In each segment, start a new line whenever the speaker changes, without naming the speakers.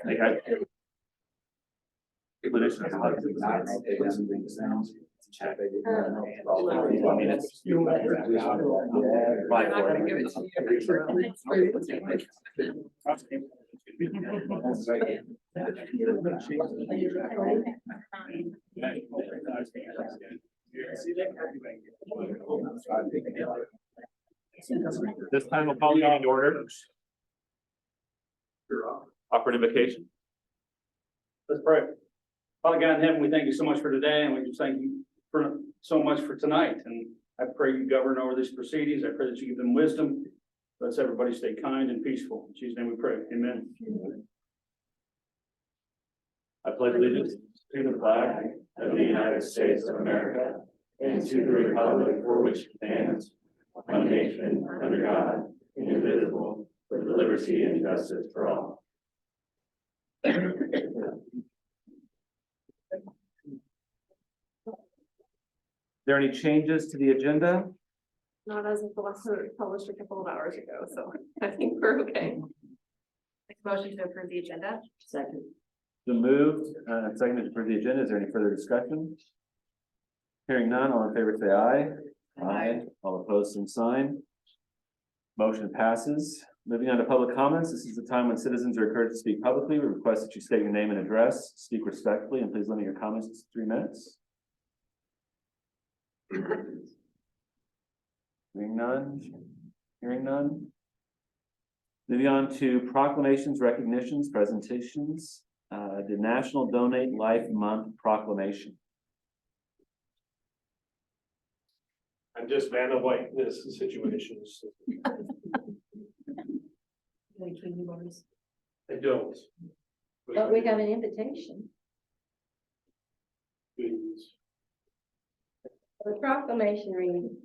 Like clinicians, a lot of things. Check. I mean, it's. This time we'll call you in order. Operative vacation.
Let's pray. Father God in heaven, we thank you so much for today, and we just thank you for so much for tonight. And I pray you govern over these proceedings. I pray that you give them wisdom. Let's everybody stay kind and peaceful. In Jesus' name we pray. Amen.
I pledge allegiance to the flag of the United States of America and to the republic for which it stands, one nation under God, indivisible, with liberty and justice for all. Are there any changes to the agenda?
Not as of the last published a couple of hours ago, so I think we're okay. Make a motion to approve the agenda.
Second.
The moved, seconded to approve the agenda. Is there any further discussion? Hearing none, all in favor say aye. Aye. All opposed, same sign. Motion passes. Moving on to public comments. This is the time when citizens are encouraged to speak publicly. We request that you state your name and address, speak respectfully, and please limit your comments to 3 minutes. Hearing none. Moving on to proclamations, recognitions, presentations. The National Donate Life Month proclamation.
I'm just Vanna White in this situation. I don't.
But we have an invitation.
Please.
The proclamation reads,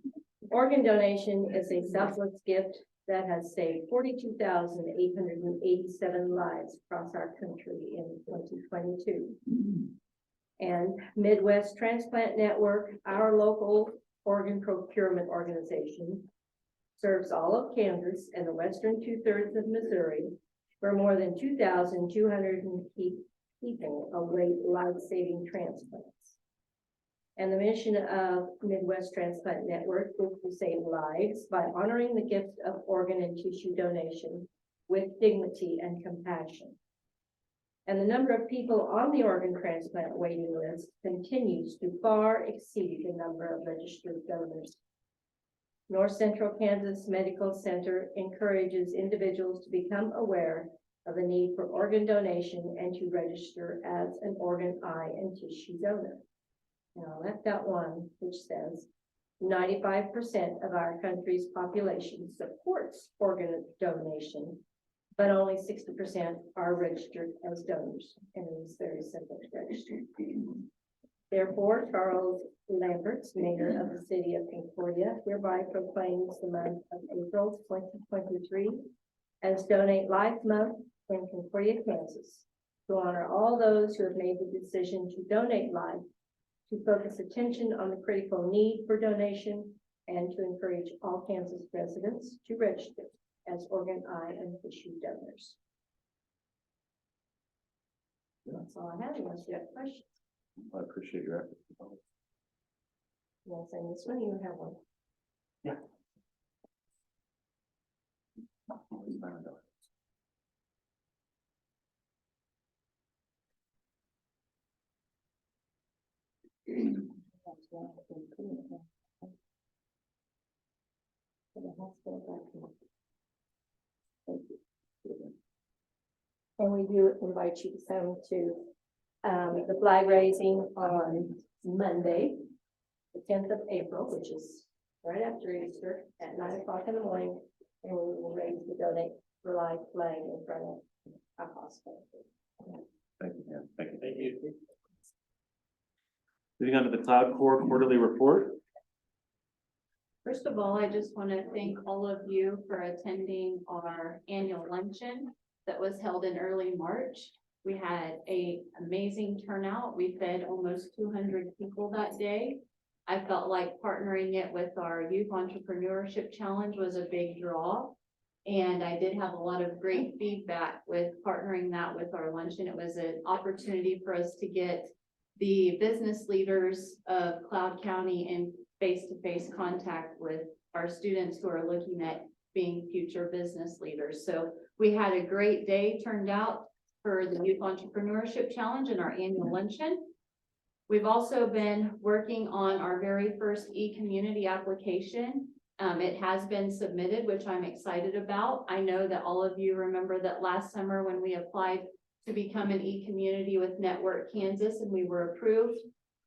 organ donation is a selfless gift that has saved 42,887 lives across our country in 2022. And Midwest Transplant Network, our local organ procurement organization, serves all of Kansas and the western 2/3 of Missouri, where more than 2,200 people await life-saving transplants. And the mission of Midwest Transplant Network is to save lives by honoring the gift of organ and tissue donation with dignity and compassion. And the number of people on the organ transplant waiting list continues to far exceed the number of registered donors. North Central Kansas Medical Center encourages individuals to become aware of the need for organ donation and to register as an organ, eye, and tissue donor. And I left out one which says 95% of our country's population supports organ donation, but only 60% are registered as donors, and it is very simple to register. Therefore, Charles Lamberts, mayor of the city of Concordia, hereby proclaims the month of April 2023 as Donate Life Month in Concordia, Kansas, to honor all those who have made the decision to donate life, to focus attention on the critical need for donation, and to encourage all Kansas residents to register as organ, eye, and tissue donors. That's all I have, unless you have questions.
I appreciate your effort.
You want to say this one, you have one?
Yeah.
And we do invite you to come to the flag raising on Monday, the 10th of April, which is right after Easter at 9 o'clock in the morning, and we will raise the Donate for Life flag in front of our hospital.
Thank you, yeah. Thank you. Thank you. Moving on to the Cloud Core quarterly report.
First of all, I just want to thank all of you for attending our annual luncheon that was held in early March. We had an amazing turnout. We fed almost 200 people that day. I felt like partnering it with our Youth Entrepreneurship Challenge was a big draw. And I did have a lot of great feedback with partnering that with our luncheon. It was an opportunity for us to get the business leaders of Cloud County in face-to-face contact with our students who are looking at being future business leaders. So we had a great day turned out for the Youth Entrepreneurship Challenge and our annual luncheon. We've also been working on our very first e-community application. It has been submitted, which I'm excited about. I know that all of you remember that last summer when we applied to become an e-community with Network Kansas and we were approved,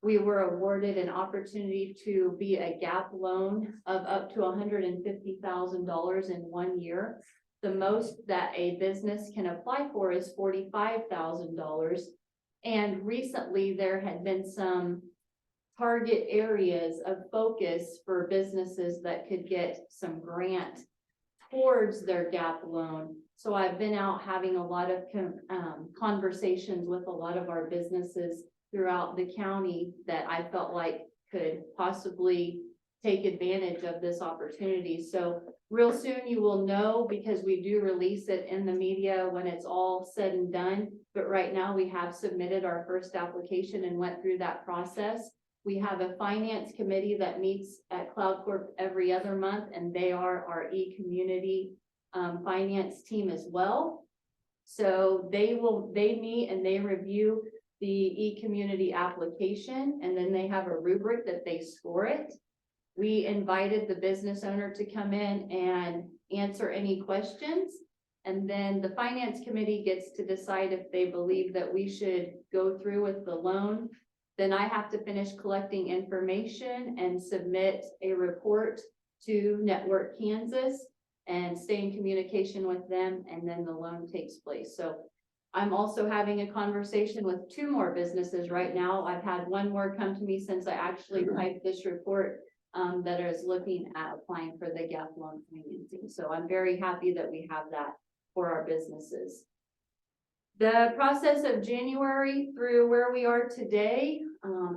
we were awarded an opportunity to be a gap loan of up to $150,000 in 1 year. The most that a business can apply for is $45,000. And recently there had been some target areas of focus for businesses that could get some grant towards their gap loan. So I've been out having a lot of conversations with a lot of our businesses throughout the county that I felt like could possibly take advantage of this opportunity. So real soon you will know, because we do release it in the media when it's all said and done. But right now we have submitted our first application and went through that process. We have a finance committee that meets at Cloud Corp every other month, and they are our e-community finance team as well. So they meet and they review the e-community application, and then they have a rubric that they score it. We invited the business owner to come in and answer any questions. And then the finance committee gets to decide if they believe that we should go through with the loan. Then I have to finish collecting information and submit a report to Network Kansas and stay in communication with them, and then the loan takes place. So I'm also having a conversation with 2 more businesses right now. I've had 1 more come to me since I actually typed this report that is looking at applying for the gap loan financing. So I'm very happy that we have that for our businesses. The process of January through where we are today,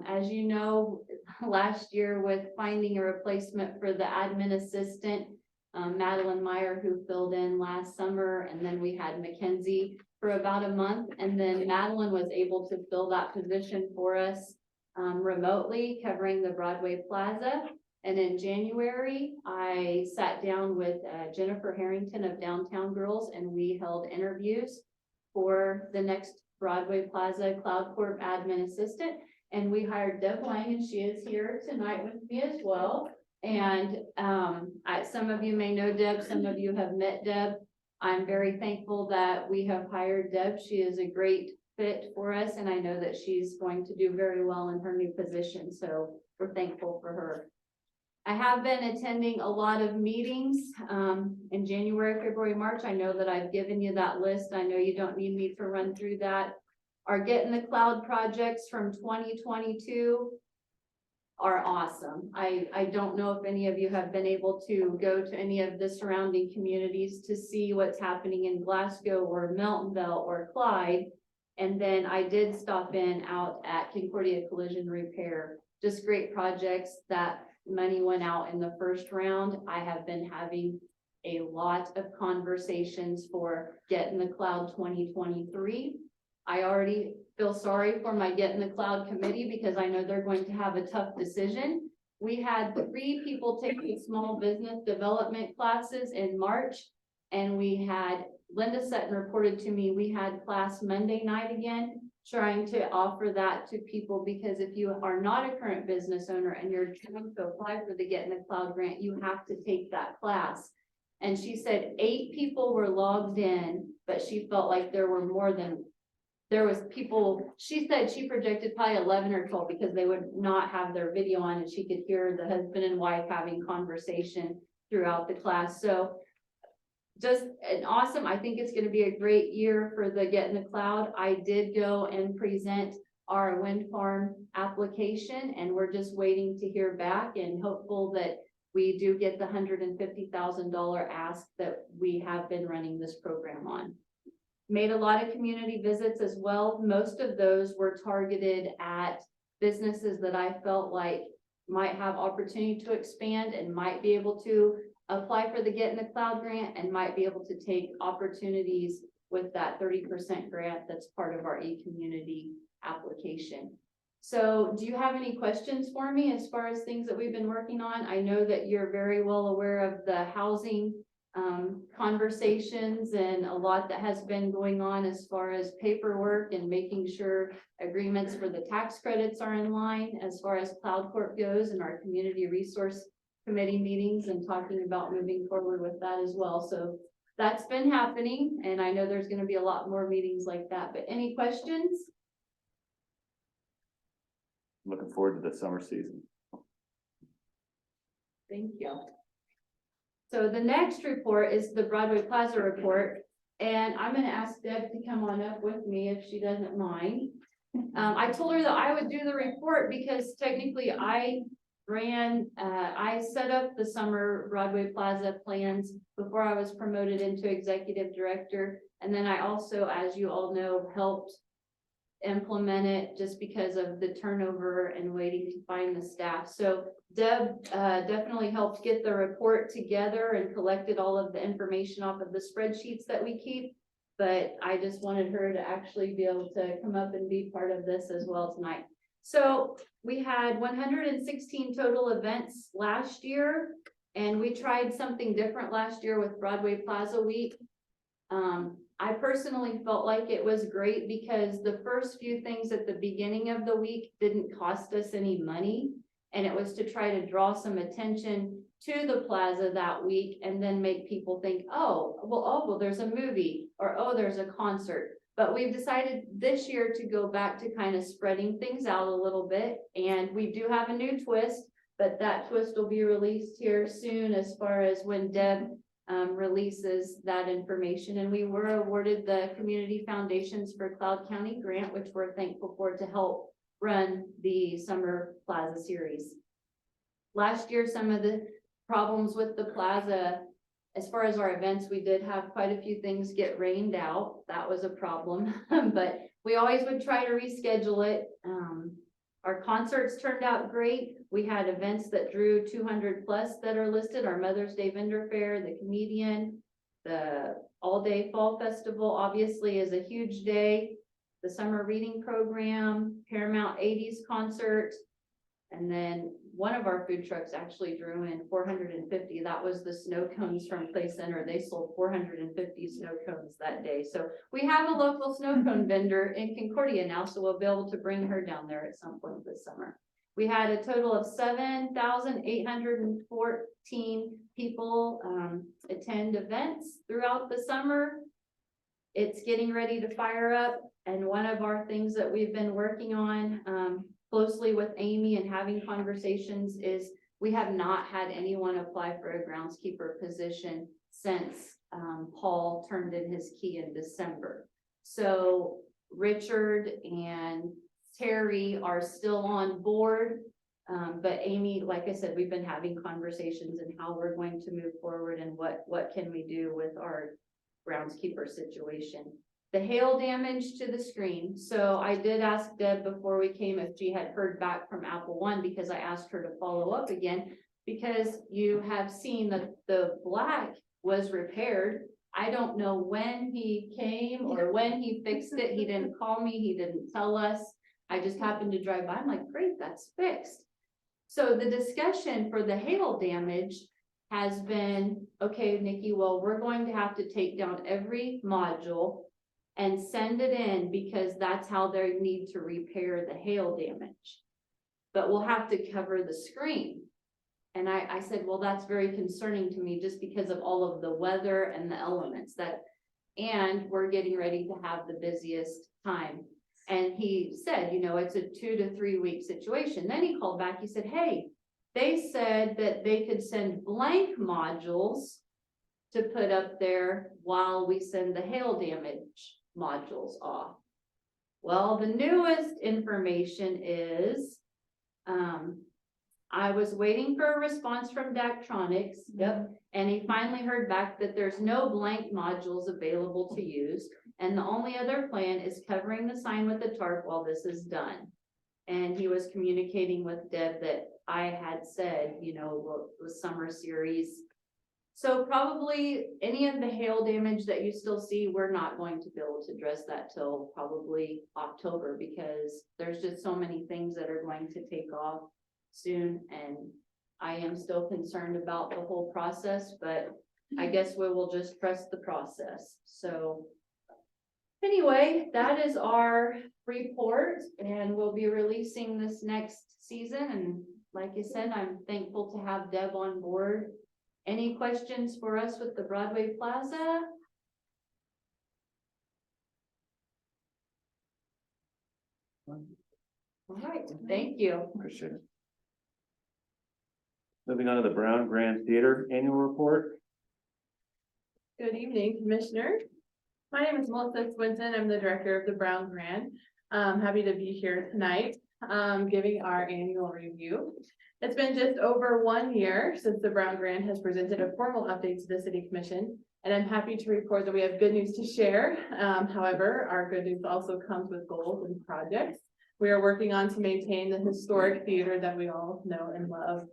as you know, last year with finding a replacement for the admin assistant, Madeline Meyer, who filled in last summer, and then we had Mackenzie for about a month, and then Madeline was able to fill that position for us remotely, covering the Broadway Plaza. And in January, I sat down with Jennifer Harrington of Downtown Girls, and we held interviews for the next Broadway Plaza Cloud Corp admin assistant. And we hired Deb Lang, and she is here tonight with me as well. And some of you may know Deb, some of you have met Deb. I'm very thankful that we have hired Deb. She is a great fit for us, and I know that she's going to do very well in her new position. So we're thankful for her. I have been attending a lot of meetings in January, February, March. I know that I've given you that list. I know you don't need me to run through that. Our Get in the Cloud projects from 2022 are awesome. I don't know if any of you have been able to go to any of the surrounding communities to see what's happening in Glasgow or Meltonville or Clyde. And then I did stop in out at Concordia Collision Repair. Just great projects. That money went out in the first round. I have been having a lot of conversations for Get in the Cloud 2023. I already feel sorry for my Get in the Cloud committee because I know they're going to have a tough decision. We had 3 people taking small business development classes in March, and we had, Linda Sutton reported to me, we had class Monday night again, trying to offer that to people, because if you are not a current business owner and you're trying to apply for the Get in the Cloud grant, you have to take that class. And she said 8 people were logged in, but she felt like there were more than, there was people, she said she projected probably 11 or 12 because they would not have their video on and she could hear the husband and wife having conversation throughout the class. So just an awesome, I think it's going to be a great year for the Get in the Cloud. I did go and present our wind farm application, and we're just waiting to hear back and hopeful that we do get the $150,000 ask that we have been running this program on. Made a lot of community visits as well. Most of those were targeted at businesses that I felt like might have opportunity to expand and might be able to apply for the Get in the Cloud grant and might be able to take opportunities with that 30% grant that's part of our e-community application. So do you have any questions for me as far as things that we've been working on? I know that you're very well aware of the housing conversations and a lot that has been going on as far as paperwork and making sure agreements for the tax credits are in line as far as Cloud Corp goes, and our community resource committee meetings and talking about moving forward with that as well. So that's been happening, and I know there's going to be a lot more meetings like that, but any questions?
Looking forward to the summer season.
Thank you. So the next report is the Broadway Plaza report, and I'm gonna ask Deb to come on up with me if she doesn't mind. I told her that I would do the report because technically I set up the summer Broadway Plaza plans before I was promoted into executive director. And then I also, as you all know, helped implement it just because of the turnover and waiting to find the staff. So Deb definitely helped get the report together and collected all of the information off of the spreadsheets that we keep. But I just wanted her to actually be able to come up and be part of this as well tonight. So we had 116 total events last year, and we tried something different last year with Broadway Plaza Week. I personally felt like it was great because the first few things at the beginning of the week didn't cost us any money. And it was to try to draw some attention to the plaza that week and then make people think, oh, well, there's a movie, or, oh, there's a concert. But we've decided this year to go back to kind of spreading things out a little bit. And we do have a new twist, but that twist will be released here soon as far as when Deb releases that information. And we were awarded the Community Foundations for Cloud County grant, which we're thankful for, to help run the Summer Plaza series. Last year, some of the problems with the plaza, as far as our events, we did have quite a few things get rained out. That was a problem, but we always would try to reschedule it. Our concerts turned out great. We had events that drew 200 plus that are listed: our Mother's Day Vendor Fair, the Comedian, the All-Day Fall Festival obviously is a huge day, the Summer Reading Program, Paramount 80s concert, and then one of our food trucks actually drew in 450. That was the snow cones from Play Center. They sold 450 snow cones that day. So we have a local snow cone vendor in Concordia now, so we'll be able to bring her down there at some point this summer. We had a total of 7,814 people attend events throughout the summer. It's getting ready to fire up. And one of our things that we've been working on closely with Amy and having conversations is we have not had anyone apply for a groundskeeper position since Paul turned in his key in December. So Richard and Terry are still on board, but Amy, like I said, we've been having conversations and how we're going to move forward and what can we do with our groundskeeper situation. The hail damage to the screen. So I did ask Deb before we came if she had heard back from Apple One, because I asked her to follow up again, because you have seen that the black was repaired. I don't know when he came or when he fixed it. He didn't call me. He didn't tell us. I just happened to drive by. I'm like, great, that's fixed. So the discussion for the hail damage has been, okay, Nikki, well, we're going to have to take down every module and send it in, because that's how they need to repair the hail damage. But we'll have to cover the screen. And I said, well, that's very concerning to me, just because of all of the weather and the elements and we're getting ready to have the busiest time. And he said, you know, it's a 2 to 3 week situation. Then he called back, he said, hey, they said that they could send blank modules to put up there while we send the hail damage modules off. Well, the newest information is, I was waiting for a response from Daktronics. Yep. And he finally heard back that there's no blank modules available to use. And the only other plan is covering the sign with a tarp while this is done. And he was communicating with Deb that I had said, you know, the summer series So probably any of the hail damage that you still see, we're not going to be able to address that till probably October, because there's just so many things that are going to take off soon, and I am still concerned about the whole process, but I guess we will just trust the process. So anyway, that is our report, and we'll be releasing this next season, and like you said, I'm thankful to have Deb on board. Any questions for us with the Broadway Plaza? All right, thank you.
Appreciate it. Moving on to the Brown Grand Theater Annual Report.
Good evening, Commissioners. My name is Melissa Swinton. I'm the Director of the Brown Grand. Happy to be here tonight, giving our annual review. It's been just over 1 year since the Brown Grand has presented a formal update to the City Commission, and I'm happy to report that we have good news to share. However, our good news also comes with goals and projects we are working on to maintain the historic theater that we all know and love.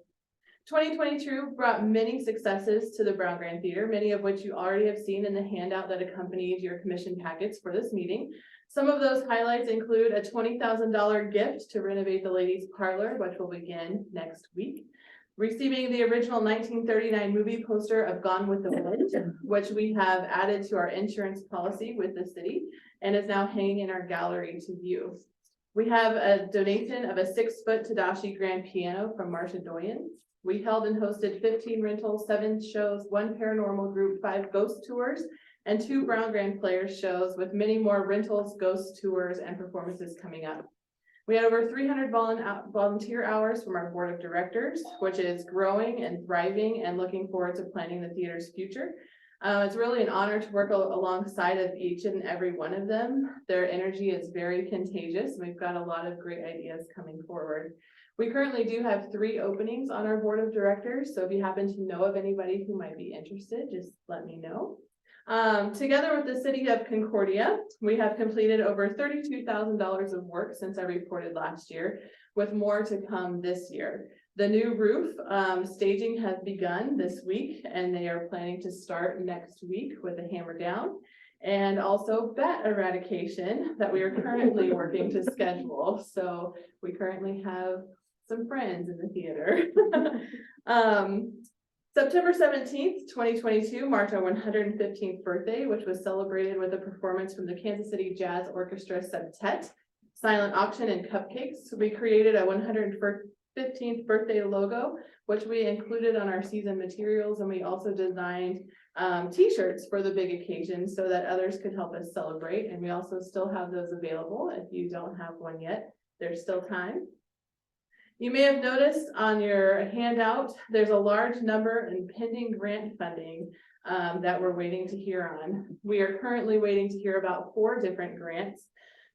2022 brought many successes to the Brown Grand Theater, many of which you already have seen in the handout that accompanied your commission packets for this meeting. Some of those highlights include a $20,000 gift to renovate the ladies' parlor, which will begin next week. Receiving the original 1939 movie poster of Gone with the Wind, which we have added to our insurance policy with the city and is now hanging in our gallery to view. We have a donation of a 6-foot Tadashi grand piano from Marcia Doyen. We held and hosted 15 rentals, 7 shows, 1 paranormal group, 5 ghost tours, and 2 Brown Grand Players shows, with many more rentals, ghost tours, and performances coming up. We had over 300 volunteer hours from our board of directors, which is growing and thriving and looking forward to planning the theater's future. It's really an honor to work alongside of each and every one of them. Their energy is very contagious. We've got a lot of great ideas coming forward. We currently do have 3 openings on our board of directors, so if you happen to know of anybody who might be interested, just let me know. Together with the city of Concordia, we have completed over $32,000 of work since I reported last year, with more to come this year. The new roof staging has begun this week, and they are planning to start next week with a hammer down. And also bat eradication that we are currently working to schedule. So we currently have some friends in the theater. September 17th, 2022 marked our 115th birthday, which was celebrated with a performance from the Kansas City Jazz Orchestra Septet, silent auction, and cupcakes. We created a 115th birthday logo, which we included on our season materials, and we also designed t-shirts for the big occasion so that others could help us celebrate. And we also still have those available. If you don't have one yet, there's still time. You may have noticed on your handout, there's a large number in pending grant funding that we're waiting to hear on. We are currently waiting to hear about 4 different grants.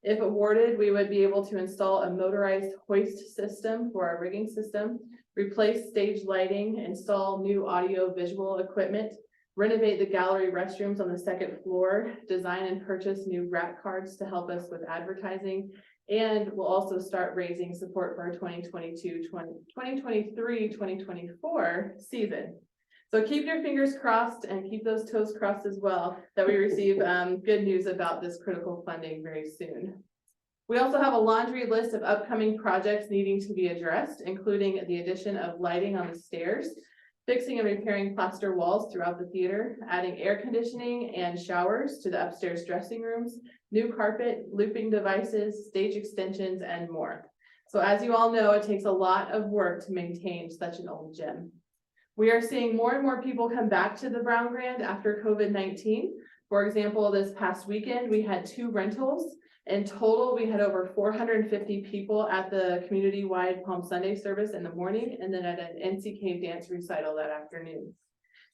If awarded, we would be able to install a motorized hoist system for our rigging system, replace stage lighting, install new audio visual equipment, renovate the gallery restrooms on the 2nd floor, design and purchase new rack cards to help us with advertising, and we'll also start raising support for our 2023-2024 season. So keep your fingers crossed and keep those toes crossed as well that we receive good news about this critical funding very soon. We also have a laundry list of upcoming projects needing to be addressed, including the addition of lighting on the stairs, fixing and repairing plaster walls throughout the theater, adding air conditioning and showers to the upstairs dressing rooms, new carpet, looping devices, stage extensions, and more. So as you all know, it takes a lot of work to maintain such an old gym. We are seeing more and more people come back to the Brown Grand after COVID-19. For example, this past weekend, we had 2 rentals. In total, we had over 450 people at the community-wide Palm Sunday service in the morning, and then at an NCK dance recital that afternoon.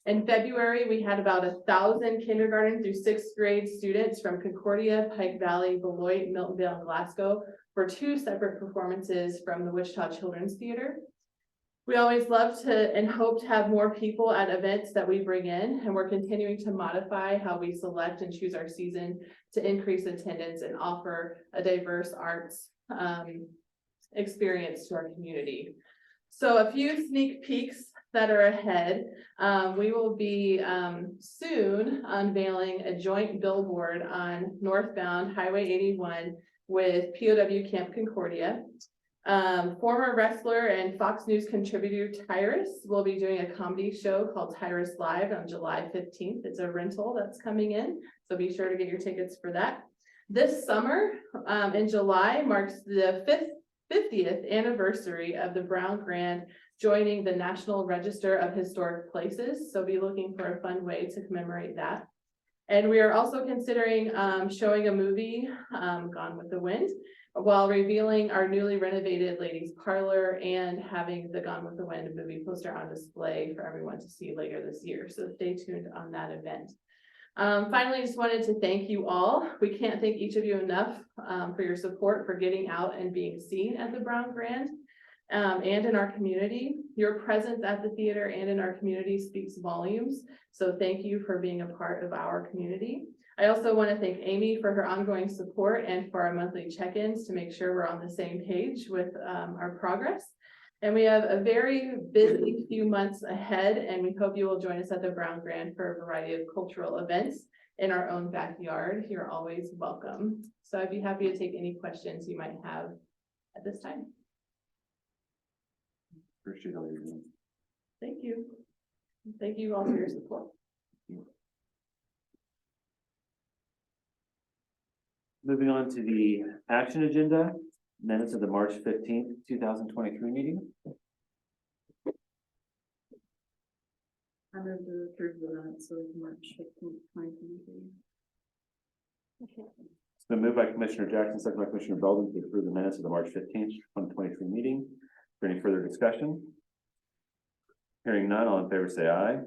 In February, we had about 1,000 kindergarten through 6th grade students from Concordia, Pike Valley, Beloit, Miltonvale, and Glasgow for 2 separate performances from the Wichita Children's Theater. We always love to and hope to have more people at events that we bring in, and we're continuing to modify how we select and choose our season to increase attendance and offer a diverse arts experience to our community. So a few sneak peeks that are ahead. We will be soon unveiling a joint billboard on northbound Highway 81 with POW Camp Concordia. Former wrestler and Fox News contributor Tyrus will be doing a comedy show called Tyrus Live on July 15th. It's a rental that's coming in, so be sure to get your tickets for that. This summer, in July, marks the 50th anniversary of the Brown Grand joining the National Register of Historic Places, so be looking for a fun way to commemorate that. And we are also considering showing a movie, Gone with the Wind, while revealing our newly renovated ladies parlor and having the Gone with the Wind movie poster on display for everyone to see later this year. So stay tuned on that event. Finally, just wanted to thank you all. We can't thank each of you enough for your support, for getting out and being seen at the Brown Grand and in our community. Your presence at the theater and in our community speaks volumes. So thank you for being a part of our community. I also want to thank Amy for her ongoing support and for our monthly check-ins to make sure we're on the same page with our progress. And we have a very busy few months ahead, and we hope you will join us at the Brown Grand for a variety of cultural events in our own backyard. You're always welcome. So I'd be happy to take any questions you might have at this time.
Appreciate all your doing.
Thank you. Thank you all for your support.
Moving on to the action agenda, minutes of the March 15th, 2023 meeting.
I move to approve the minutes of March 15th, 2023.
It's been moved by Commissioner Jackson, second by Commissioner Belden to approve the minutes of the March 15th, 2023 meeting. Is there any further discussion? Hearing none, all in favor say aye.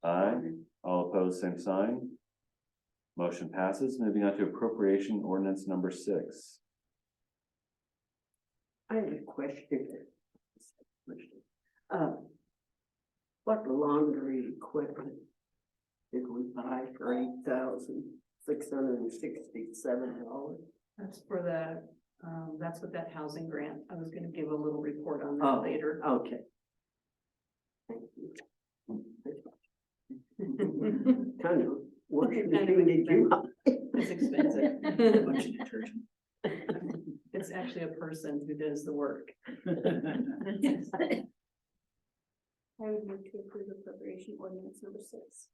Aye. All opposed, same sign. Motion passes. Moving on to appropriation ordinance number 6.
I have a question. What laundry equipment did we buy for $8,667?
That's for the, that's what that housing grant, I was gonna give a little report on that later.
Okay. Thank you. Kind of washing machine did you buy?
It's expensive. A bunch of detergent. It's actually a person who does the work.
I would move to approve appropriation ordinance number 6.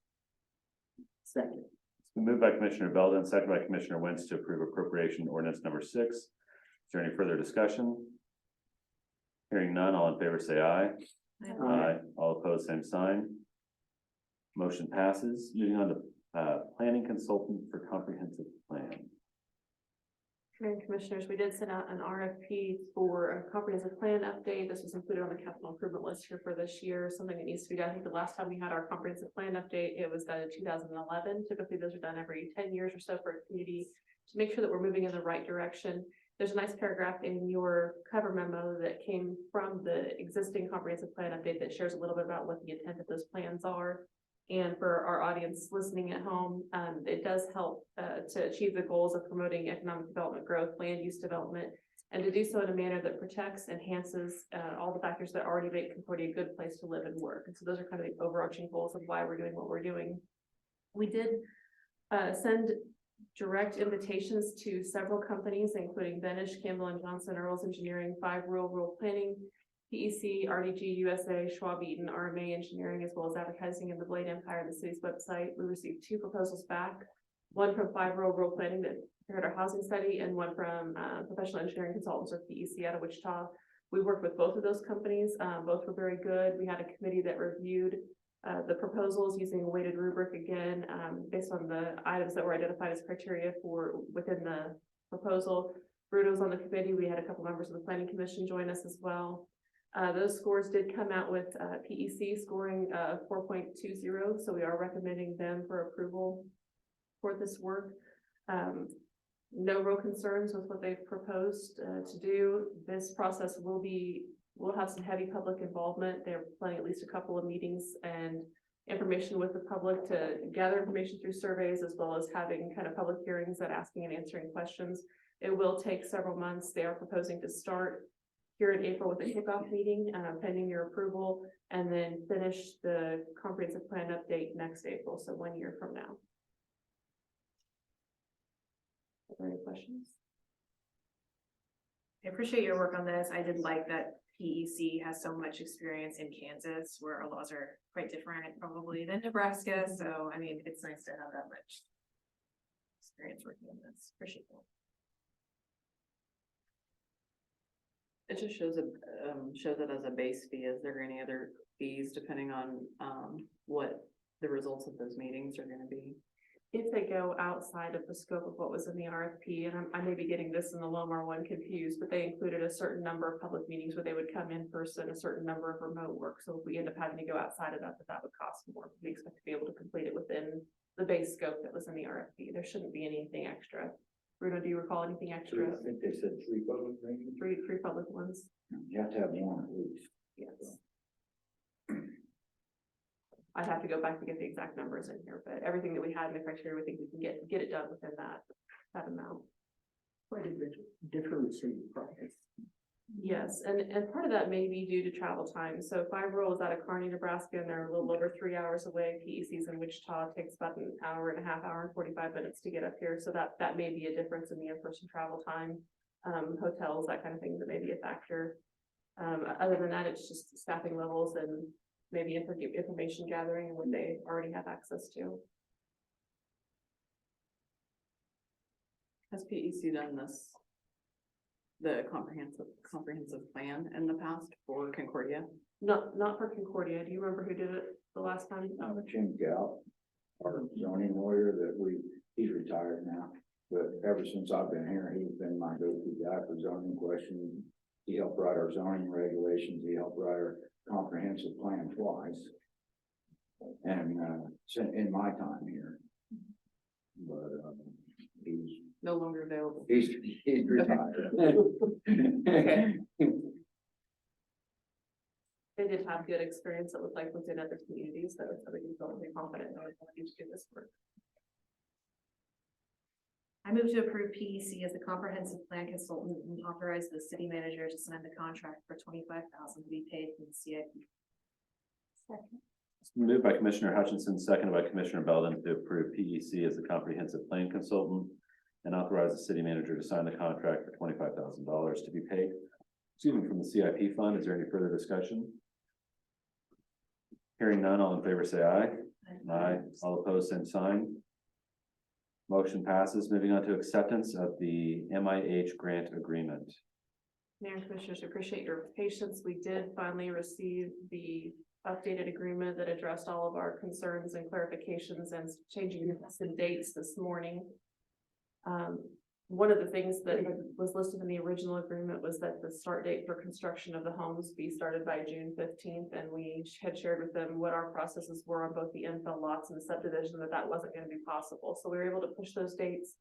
Second.
It's been moved by Commissioner Belden, second by Commissioner Wentz to approve appropriation ordinance number 6. Is there any further discussion? Hearing none, all in favor say aye. Aye. All opposed, same sign. Motion passes. Moving on to planning consultant for comprehensive plan.
Mayor and Commissioners, we did send out an RFP for a comprehensive plan update. This was included on the capital improvement list here for this year, something that needs to be done. I think the last time we had our comprehensive plan update, it was done in 2011. Typically, those are done every 10 years or so for a community to make sure that we're moving in the right direction. There's a nice paragraph in your cover memo that came from the existing comprehensive plan update that shares a little bit about what the intent of those plans are. And for our audience listening at home, it does help to achieve the goals of promoting economic development growth, land use development, and to do so in a manner that protects, enhances all the factors that already make Concordia a good place to live and work. And so those are kind of the overarching goals of why we're doing what we're doing. We did send direct invitations to several companies, including Benish, Campbell and Johnson, Earls Engineering, 5 Rural Planning, PEC, RDG, USA, Schwab Eaton, RMA Engineering, as well as advertising in the Blade Empire, the city's website. We received 2 proposals back, one from 5 Rural Planning that prepared our housing study, and one from Professional Engineering Consultants, or PEC, out of Wichita. We worked with both of those companies. Both were very good. We had a committee that reviewed the proposals using a weighted rubric again, based on the items that were identified as criteria for within the proposal. Bruno was on the committee. We had a couple members of the Planning Commission join us as well. Those scores did come out with PEC scoring 4.20, so we are recommending them for approval for this work. No real concerns with what they've proposed to do. This process will have some heavy public involvement. They're planning at least a couple of meetings and information with the public to gather information through surveys, as well as having kind of public hearings that asking and answering questions. It will take several months. They are proposing to start here in April with a kickoff meeting, pending your approval, and then finish the comprehensive plan update next April, so 1 year from now. Are there any questions?
I appreciate your work on this. I did like that PEC has so much experience in Kansas, where our laws are quite different probably than Nebraska. So, I mean, it's nice to have that much experience working on this. Appreciate that.
It just shows it as a base fee. Is there any other fees depending on, what the results of those meetings are gonna be?
If they go outside of the scope of what was in the RFP, and I may be getting this in the Lomar one confused, but they included a certain number of public meetings where they would come in person, a certain number of remote work. So if we end up having to go outside of that, that would cost more. We expect to be able to complete it within the base scope that was in the RFP. There shouldn't be anything extra. Bruno, do you recall anything extra?
I think they said 3 public meetings.
Three public ones.
You have to have one at least.
Yes. I'd have to go back to get the exact numbers in here, but everything that we had in the criteria, we think we can get it done within that amount.
Quite a bit difference in price.
Yes, and part of that may be due to travel time. So if I roll is out of Kearney, Nebraska, and they're a little over 3 hours away, PEC's in Wichita, it takes about an hour and a half, hour and 45 minutes to get up here. So that may be a difference in the in-person travel time, hotels, that kind of thing that may be a factor. Other than that, it's just staffing levels and maybe information gathering and what they already have access to.
Has PEC done this, the comprehensive plan in the past for Concordia?
Not for Concordia. Do you remember who did it the last time?
Jim Gal, our zoning lawyer he's retired now, but ever since I've been here, he's been my go-to guy for zoning questions. He helped write our zoning regulations. He helped write our comprehensive plan twice. And, in my time here. But, he's
No longer available.
he's retired.
Okay.
They did have good experience, it looked like, within other communities, so they can feel really confident that they're to do this work.
I move to approve PEC as a comprehensive plan consultant and authorize the city manager to sign the contract for $25,000 to be paid from the CIP.
Second.
It's been moved by Commissioner Hutchinson, seconded by Commissioner Belden to approve PEC as a comprehensive plan consultant and authorize the city manager to sign the contract for $25,000 to be paid, from the CIP fund. Is there any further discussion? Hearing none, all in favor say aye. Aye. All opposed, same sign. Motion passes. Moving on to acceptance of the MIH grant agreement.
Mayor and Commissioners, I appreciate your patience. We did finally receive the updated agreement that addressed all of our concerns and clarifications and changing some dates this morning. One of the things that was listed in the original agreement was that the start date for construction of the homes be started by June 15th. And we had shared with them what our processes were on both the infill lots and the subdivision, that wasn't going to be possible. So we were able to push those dates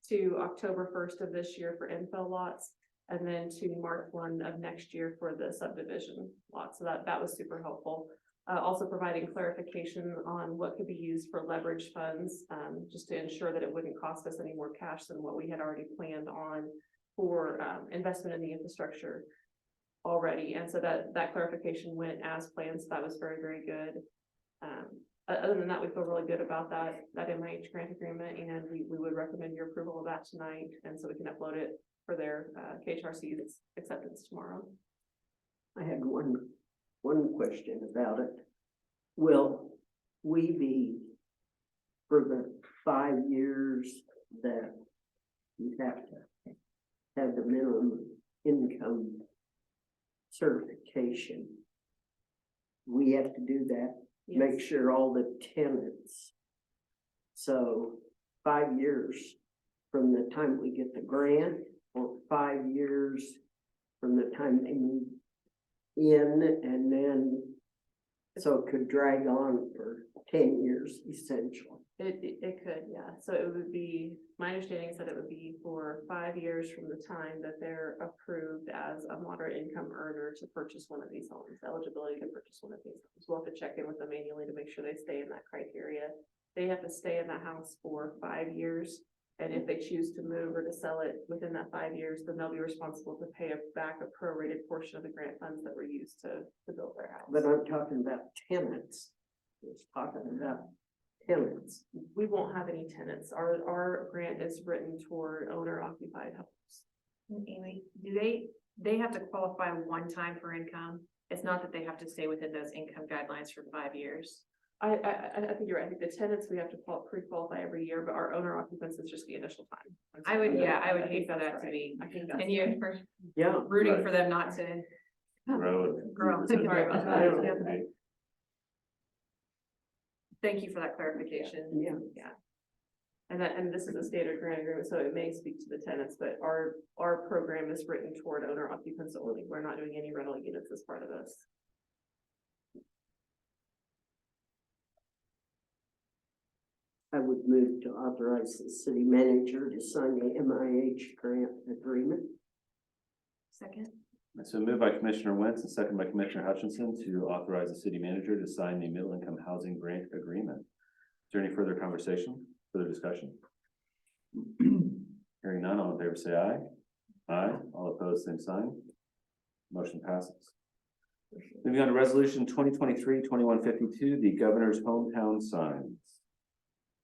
to October 1st of this year for infill lots, and then to March 1 of next year for the subdivision lots. So that was super helpful. Also providing clarification on what could be used for leverage funds, just to ensure that it wouldn't cost us any more cash than what we had already planned on for investment in the infrastructure already. And so that clarification went as planned. So that was very, very good. Other than that, we feel really good about that MIH grant agreement, and we would recommend your approval of that tonight. And so we can upload it for their KHRC's acceptance tomorrow.
I had one question about it. Will we be, for the 5 years that you have to have the minimum income certification, we have to do that?
Yes.
Make sure all the tenants. So 5 years from the time we get the grant, or 5 years from the time they move in, and then so it could drag on for 10 years essentially.
It could, yeah. So it would be, my understanding is that it would be for 5 years from the time that they're approved as a moderate income earner to purchase one of these homes, eligibility to purchase one of these homes. We'll have to check in with them annually to make sure they stay in that criteria. They have to stay in that house for 5 years. And if they choose to move or to sell it within that 5 years, then they'll be responsible to pay back a prorated portion of the grant funds that were used to build their house.
But I'm talking about tenants. Just talking about tenants.
We won't have any tenants. Our grant is written toward owner occupied homes.
Amy, do they have to qualify one time for income? It's not that they have to stay within those income guidelines for 5 years.
I think you're right. I think the tenants, we have to pre-qualify every year, but our owner occupants is just the initial time.
I would hate
think
for
that's
that to
right.
be
I think that's
10 years for
Yeah.
rooting
Right.
for them not to
Grow.
grow. Sorry about that. Yeah. Thank you for that clarification.
Yeah.
And this is a standard grant agreement, so it may speak to the tenants, but our program is written toward owner occupants only. We're not doing any rental units as part of this.
I would move to authorize the city manager to sign the MIH grant agreement.
Second.
So moved by Commissioner Wentz and second by Commissioner Hutchinson to authorize the city manager to sign the middle income housing grant agreement. Is there any further conversation, further discussion? Hearing none, all in favor say aye. Aye. All opposed, same sign. Motion passes. Moving on to resolution 2023-2152, the governor's hometown signs.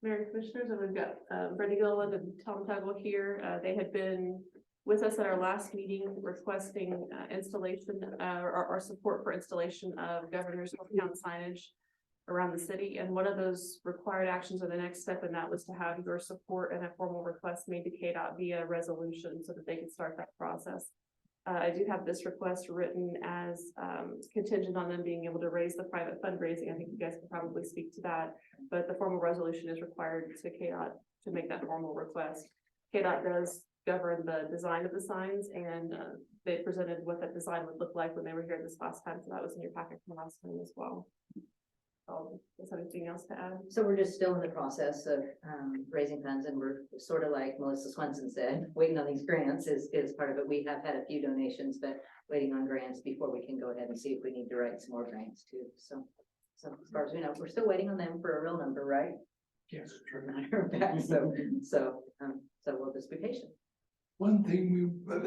Mayor and Commissioners, and we've got Brenda Gilliland and Tom Tugwell here. They had been with us at our last meeting requesting installation or support for installation of governor's hometown signage around the city. And one of those required actions or the next step in that was to have your support and a formal request made to KDOT via resolution so that they could start that process. I do have this request written as contingent on them being able to raise the private fundraising. I think you guys can probably speak to that, but the formal resolution is required to KDOT to make that formal request. KDOT does govern the design of the signs, and they presented what that design would look like when they were here this last time, so that was in your packet from last time as well. Is there anything else to add?
So we're just still in the process of raising funds, and we're sort of like Melissa Swenson said, waiting on these grants is part of it. We have had a few donations, but waiting on grants before we can go ahead and see if we need to write some more grants too. So as far as we know, we're still waiting on them for a real number, right?
Yes.
So we'll just be patient.
One thing we were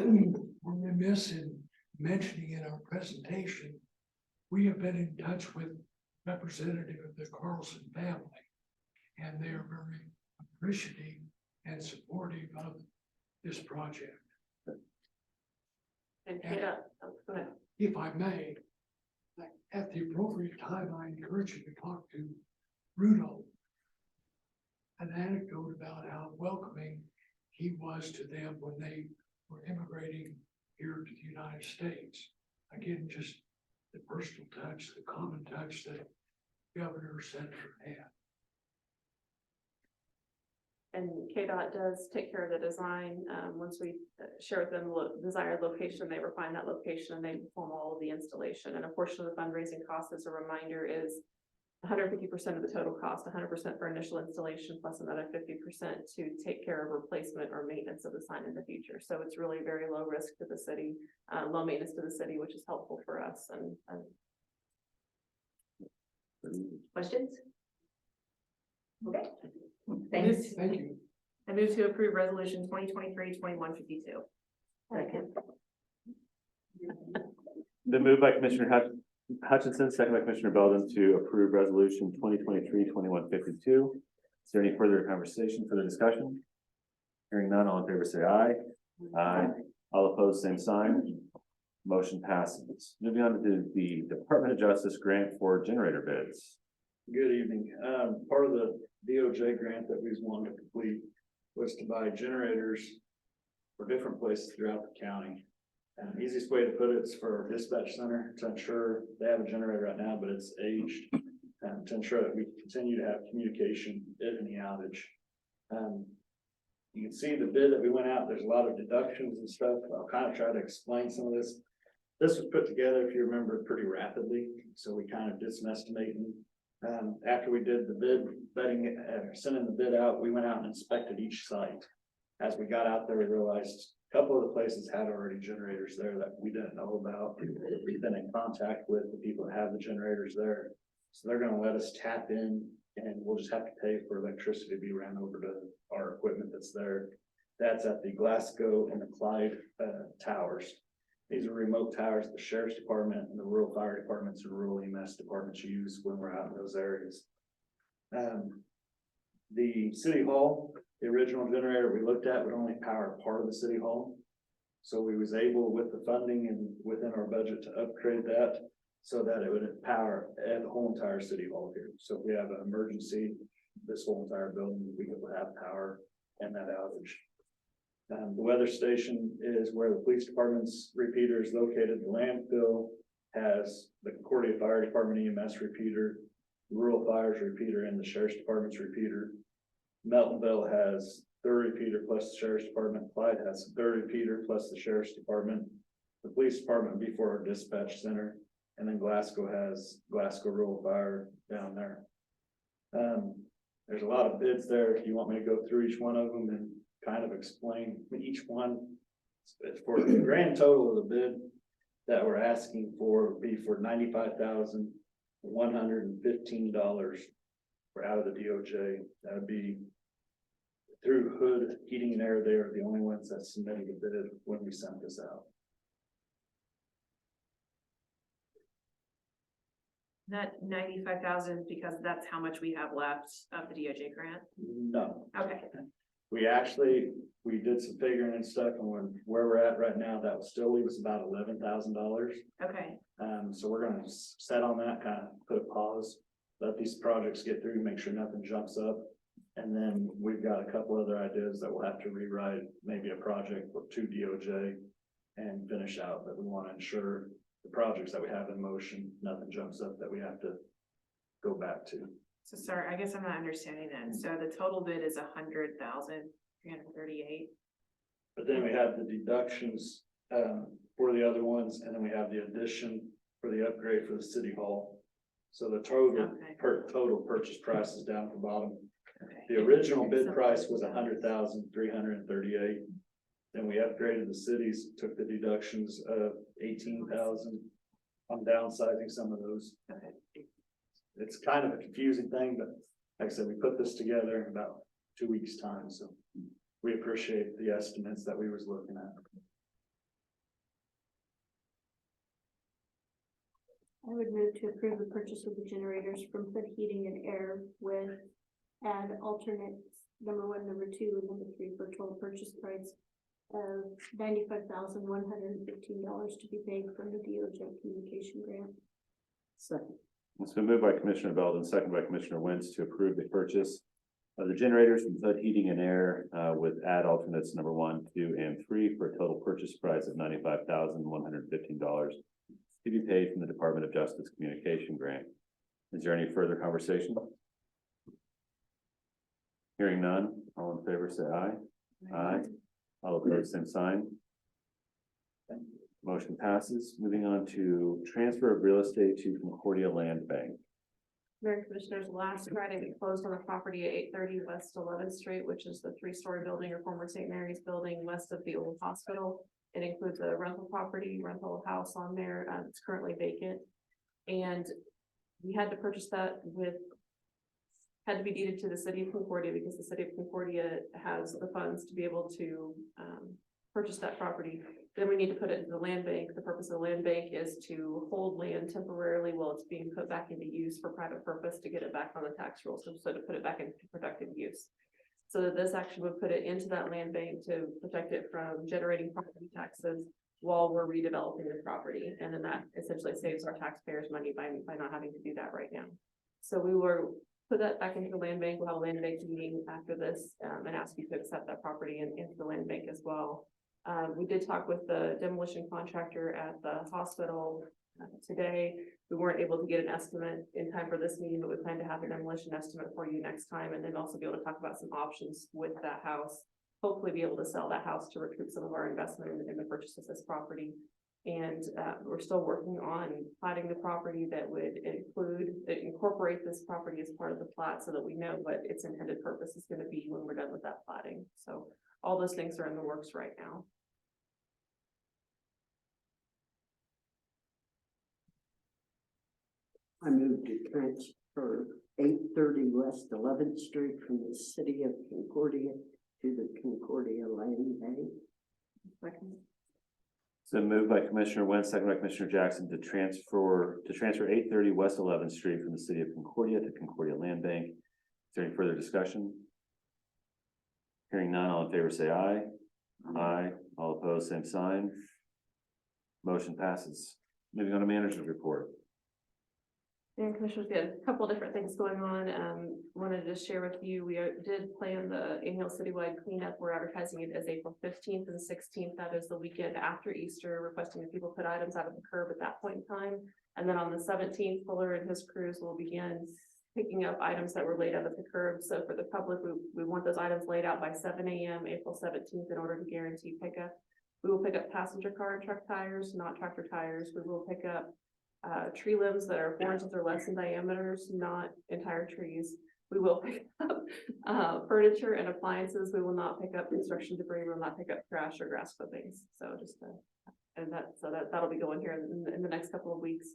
remiss in mentioning in our presentation, we have been in touch with representative of the Carlson family, and they are very appreciative and supportive of this project.
And KDOT, go ahead.
If I may, at the appropriate time, I encourage you to talk to Bruno. An anecdote about how welcoming he was to them when they were immigrating here to the United States. Again, just the personal touch, the common touch that Governor Senator had.
And KDOT does take care of the design. Once we share with them the desired location, they refine that location and they perform all of the installation. And a portion of the fundraising cost, as a reminder, is 150% of the total cost, 100% for initial installation, plus another 50% to take care of replacement or maintenance of the sign in the future. So it's really very low risk to the city, low maintenance to the city, which is helpful for us. And
Questions? Okay.
Thanks.
Thank you.
I move to approve resolution 2023-2152.
Second.
Been moved by Commissioner Hutchinson, second by Commissioner Belden to approve resolution 2023-2152. Is there any further conversation, further discussion? Hearing none, all in favor say aye. Aye. All opposed, same sign. Motion passes. Moving on to the Department of Justice grant for generator bids.
Good evening. Part of the DOJ grant that we wanted to complete was to buy generators for different places throughout the county. And the easiest way to put it is for our dispatch center to ensure they have a generator right now, but it's aged, and to ensure that we continue to have communication if any outage. You can see the bid that we went out, there's a lot of deductions and stuff. I'll kind of try to explain some of this. This was put together, if you remember, pretty rapidly, so we kind of did some estimating. After we did the vetting, sending the bid out, we went out and inspected each site. As we got out there, we realized a couple of the places had already generators there that we didn't know about. We've been in contact with the people that have the generators there. So they're gonna let us tap in And we'll just have to pay for electricity to be ran over to our equipment that's there. That's at the Glasgow and the Clyde, towers. These are remote towers the sheriff's department and the rural fire departments and rural EMS departments use when we're out in those areas. The city hall, the original generator we looked at would only power part of the city hall. So we was able, with the funding and within our budget, to upgrade that so that it would power the whole entire city hall here. So if we have an emergency, this whole entire building, we would have power and that outage. The weather station is where the police department's repeater is located. The landfill has the Concordia Fire Department EMS repeater, rural fires repeater, and the sheriff's department's repeater. Meltonville has their repeater plus the sheriff's department. Clyde has their repeater plus the sheriff's department. The police department before our dispatch center, and then Glasgow has Glasgow Rural Fire down there. There's a lot of bids there. If you want me to go through each one of them and kind of explain each one. For the grand total of the bid that we're asking for would be for $95,115 for out of the DOJ. That would be through Hood Heating and Air. They are the only ones that submitted a bid when we sent this out.
That 95,000, because that's how much we have left of the DOJ grant?
No.
Okay,
We did some figuring and stuff, and where we're at right now, that will still leave us about $11,000.
okay,
So we're gonna set on that, kind of put a pause, let these projects get through, make sure nothing jumps up. And then we've got a couple other ideas that we'll have to rewrite, maybe a project to DOJ and finish out, but we want to ensure the projects that we have in motion, nothing jumps up that we have to go back to.
so sorry, I guess I'm not understanding then. So the total bid is 100,338.
But then we have the deductions for the other ones, and then we have the addition for the upgrade for the city hall. So the total total purchase price is down at the bottom.
Okay.
The original bid price was 100,338. Then we upgraded the cities, took the deductions of 18,000. I'm downsizing some of those.
Okay.
It's kind of a confusing thing, but like I said, we put this together in about 2 weeks' time, so we appreciate the estimates that we was looking at.
I would move to approve the purchase of the generators from Hood Heating and Air with add alternates number 1, number 2, and number 3 for a total purchase price of $95,115 to be paid from the DOJ communication grant.
Second.
It's been moved by Commissioner Belton, second by Commissioner Wentz to approve the purchase of the generators from Hood Heating and Air with add alternates number 1, 2, and 3 for a total purchase price of $95,115 to be paid from the Department of Justice Communication Grant. Is there any further conversation? Hearing none, all in favor say aye. Aye. All opposed, same sign. Motion passes. Moving on to transfer of real estate to Concordia Land Bank.
Mayor and Commissioners, last Friday, we closed on a property at 830 West 11th Street, which is the 3-story building or former St. Mary's building west of the old hospital. It includes a rental property, rental house on there. It's currently vacant. And we had to purchase that had to be deeded to the city of Concordia because the city of Concordia has the funds to be able to purchase that property. Then we need to put it into the land bank. The purpose of the land bank is to hold land temporarily while it's being put back into use for private purpose to get it back on the tax rolls, so to put it back into productive use. So that this action would put it into that land bank to protect it from generating property taxes while we're redeveloping the property. And then that essentially saves our taxpayers money by not having to do that right now. So we will put that back into the land bank. We'll have a land bank meeting after this and ask you to accept that property into the land bank as well. We did talk with the demolition contractor at the hospital today. We weren't able to get an estimate in time for this meeting, but we plan to have a demolition estimate for you next time, and then also be able to talk about some options with that house. Hopefully be able to sell that house to recoup some of our investment in the purchase of this property. And we're still working on platting the property that would incorporate this property as part of the plat so that we know what its intended purpose is going to be when we're done with that platting. So all those things are in the works right now.
I moved to transfer 830 West 11th Street from the city of Concordia to the Concordia Land Bank.
So moved by Commissioner Wentz, second by Commissioner Jackson to transfer 830 West 11th Street from the city of Concordia to Concordia Land Bank. Is there any further discussion? Hearing none, all in favor say aye. Aye. All opposed, same sign. Motion passes. Moving on to manager's report.
And Commissioners, we had a couple different things going on. Wanted to share with you, we did plan the annual citywide cleanup. We're advertising it as April 15th and 16th. That is the weekend after Easter, requesting that people put items out of the curb at that point in time. And then on the 17th, Fuller and his crews will begin picking up items that were laid out at the curb. So for the public, we want those items laid out by 7 a.m. April 17th in order to guarantee pickup. We will pick up passenger car and truck tires, not tractor tires. We will pick up tree limbs that are 4 inches or less in diameters, not entire trees. We will pick up furniture and appliances. We will not pick up construction debris. We will not pick up trash or grass clippings. So that'll be going here in the next couple of weeks.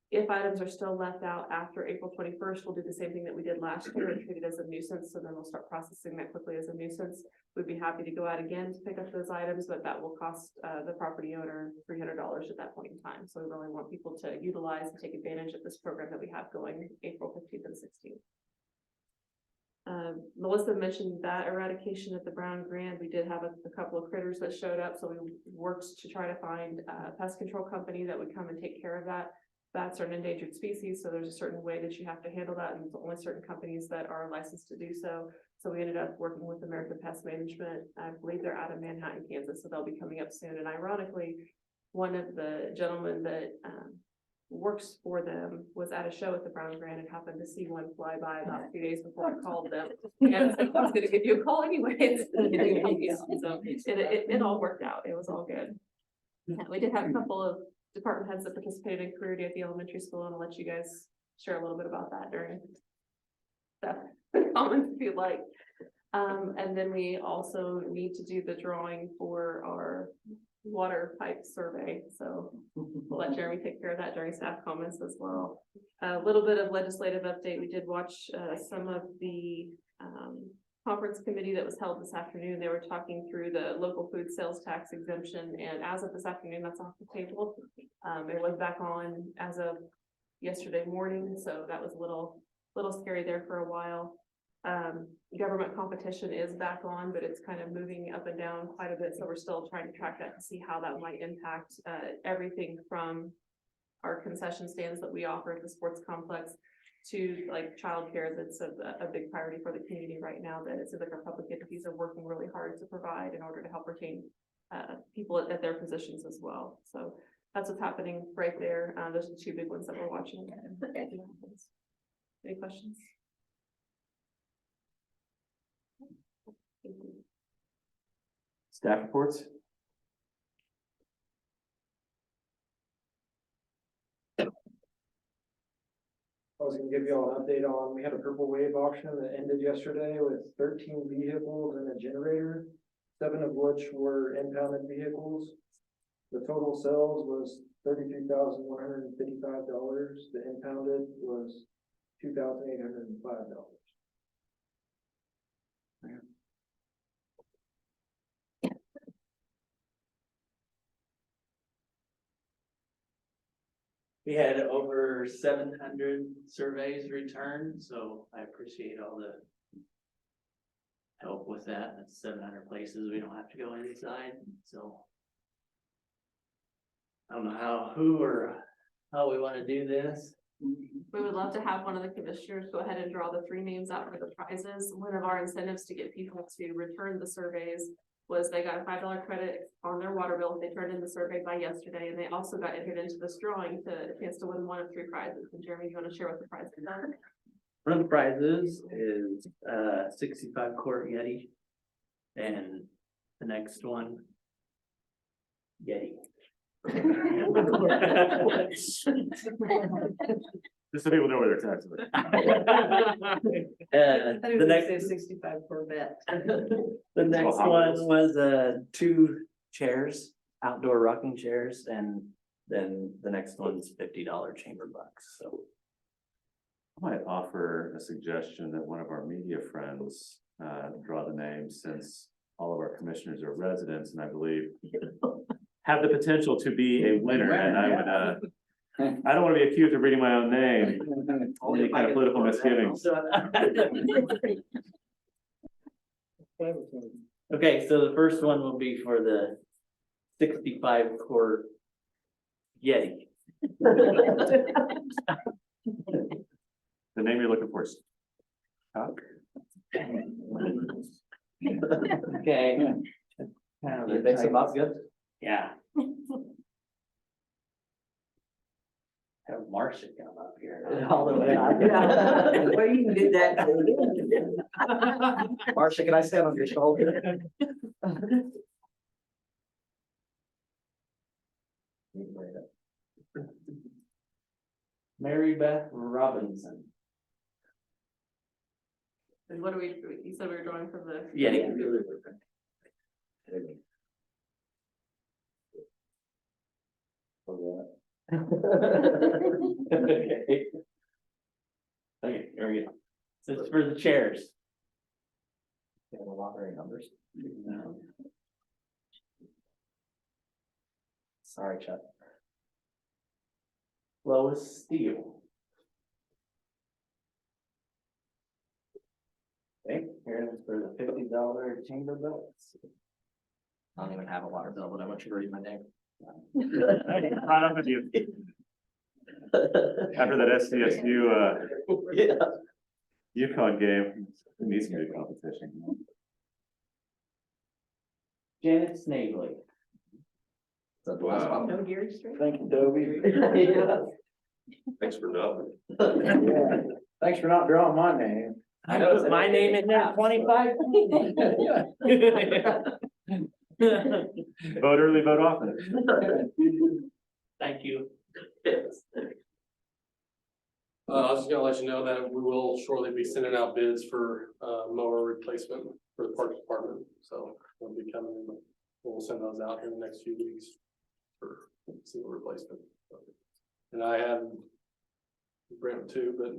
If items are still left out after April 21st, we'll do the same thing that we did last year and treat it as a nuisance. So then we'll start processing that quickly as a nuisance. We'd be happy to go out again to pick up those items, but that will cost the property owner $300 at that point in time. So we really want people to utilize and take advantage of this program that we have going April 15th and 16th. Melissa mentioned that eradication at the Brown Grand. We did have a couple of critters that showed up. So we worked to try to find a pest control company that would come and take care of that. Bats are an endangered species, so there's a certain way that you have to handle that, and there's only certain companies that are licensed to do so. So we ended up working with American Pest Management. I believe they're out of Manhattan, Kansas, so they'll be coming up soon. And ironically, one of the gentlemen that works for them was at a show at the Brown Grand and happened to see one fly by about 2 days before I called them. And I was like, I was gonna give you a call anyways. So it all worked out. It was all good. Yeah, we did have a couple of department heads that participated in Career Day at the elementary school, and I'll let you guys share a little bit about that during the comments if you'd like. And then we also need to do the drawing for our water pipe survey. So we'll let Jeremy take care of that during staff comments as well. A little bit of legislative update. We did watch some of the conference committee that was held this afternoon. They were talking through the local food sales tax exemption, and as of this afternoon, that's off the table. It was back on as of yesterday morning, so that was a little scary there for a while. Government competition is back on, but it's kind of moving up and down quite a bit, so we're still trying to track that to see how that might impact everything from our concession stands that we offer at the sports complex to like childcare. That's a big priority for the community right now, that it seems like our public entities are working really hard to provide in order to help retain people at their positions as well. So that's what's happening right there. Those are the two big ones that we're watching. Any questions?
Staff reports.
I was gonna give you all an update on, we had a purple wave auction that ended yesterday with 13 vehicles and a generator, 7 of which were impounded vehicles. The total sales was $33,155. The impounded was $2,805.
We had over 700 surveys returned, so I appreciate all the help with that. That's 700 places we don't have to go inside, so. I don't know how we want to do this.
We would love to have one of the commissioners go ahead and draw the 3 names out for the prizes. One of our incentives to get people to return the surveys was they got a $5 credit on their water bill if they turned in the survey by yesterday, and they also got entered into this drawing to a chance to win one of 3 prizes. And Jeremy, you want to share what the prizes are?
One of the prizes is 65 quart Yeti, and the next one, Yeti.
Just so people know where they're taxing.
The next
65 Corvette.
The next one was 2 chairs, outdoor rocking chairs, and then the next one's $50 chamber bucks. So
I might offer a suggestion that one of our media friends, draw the name, since all of our commissioners are residents, and I believe have the potential to be a winner, and I would, I don't want to be accused of reading my own name, any kind of political misgivings.
Okay, so the first one will be for the 65 quart Yeti.
The name you're looking for is Chuck?
Okay.
You mix them up good?
Yeah. Have Marcia come up here. All the way out.
Well, you can do that.
Marcia, can I stand on your shoulder?
Mary Beth Robinson.
And what do we, you said we were drawing from the.
Yeti. Okay. Okay, here we go. So it's for the chairs.
Numbers.
No.
Sorry, Chuck.
Lois Steele. Okay, here is for the $50 chamber belts.
I don't even have a water bill, but I want you to read my name.
Right up with you. After that SDSU,
Yeah.
UConn game, it needs to be a competition.
Janet Snavely.
Wow.
No Gary Street?
Thank you, Toby.
Yeah.
Thanks for nothing.
Thanks for not drawing my name.
I put my name in there 25.
Vote early, vote often.
Thank you.
I was just gonna let you know that we will shortly be sending out bids for mower replacement for the Parks Department, so we'll be coming in. We'll send those out in the next few weeks for single replacement. And I had Brent too, but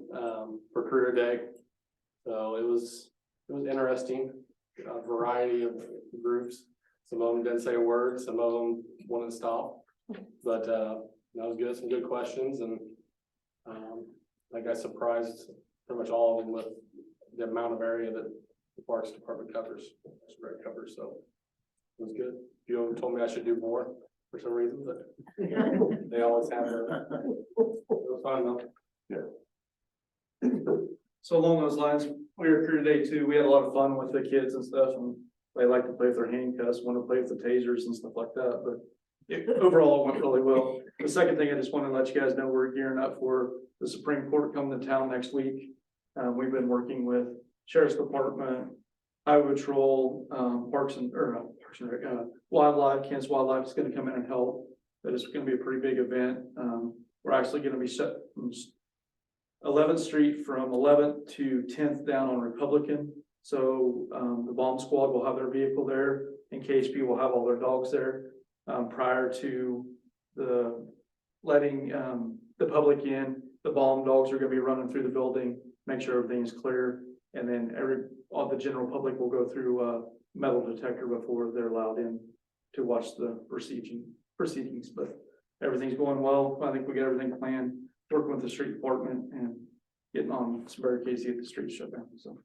for career day, so it was interesting, a variety of groups. Some of them didn't say a word, some of them wanted to stop, but that was good, some good questions, and I got surprised pretty much all of them with the amount of area that the Parks Department covers, spread covers, so it was good. You told me I should do more for some reason, but they always have it was fun though.
Yeah.
So along those lines, we were here today too. We had a lot of fun with the kids and stuff, and they like to play with their handcuffs, want to play with the tasers and stuff like that, but overall, it went really well. The second thing, I just want to let you guys know, we're gearing up for the Supreme Court coming to town next week. We've been working with Sheriff's Department, Highway Patrol, Wildlife, Kansas Wildlife is going to come in and help. But it's going to be a pretty big event. We're actually going to be set from 11th Street from 11th to 10th down on Republican. So the bomb squad will have their vehicle there, and KHP will have all their dogs there prior to the letting the public in. The bomb dogs are going to be running through the building, make sure everything is clear, and then all the general public will go through a metal detector before they're allowed in to watch the proceedings. But everything's going well. I think we got everything planned, working with the street department and getting on some barricades to get the streets shut down, so.